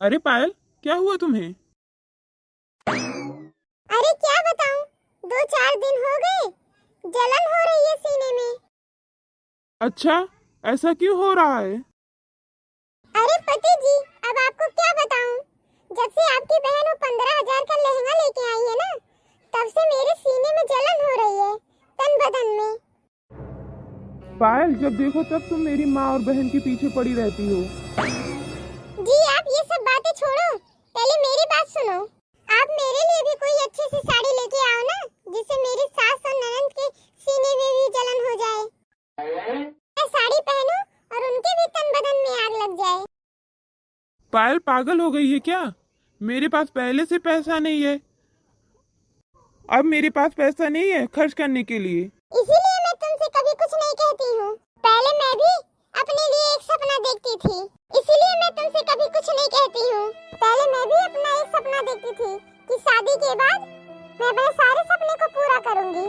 अरे पायल, क्या हुआ तुम्हें? अरे क्या बताऊं, 2-4 दिन हो गए, जलन हो रही है सीने में। अच्छा, ऐसा क्यों हो रहा है? अरे पति जी, अब आपको क्या बताऊं, जब से आपकी बहन वो 15,000 का लहंगा लेके आई है ना, तब से मेरे सीने में जलन हो रही है, तन बदन में। पायल, जब देखो तब तुम मेरी माँ और बहन के पीछे पड़ी रहती हो। जी आप ये सब बातें छोड़ो, पहले मेरी बात सुनो। आप मेरे लिए भी कोई अच्छी सी साड़ी लेके आओ ना, जिससे मेरी सास और ननद के सीने में भी जलन हो जाए। मैं साड़ी पहनूं और उनके भी तन बदन में आग लग जाए। पायल पागल हो गई है क्या? मेरे पास पहले से पैसा नहीं है। अब मेरे पास पैसा नहीं है खर्च करने के लिए। इसीलिए मैं तुमसे कभी कुछ नहीं कहती हूँ। पहले मैं भी अपने लिए एक सपना देखती थी, इसीलिए मैं तुमसे कभी कुछ नहीं कहती हूँ। पहले मैं भी अपना एक सपना देखती थी कि शादी के बाद मैं अपने सारे सपने को पूरा करूंगी।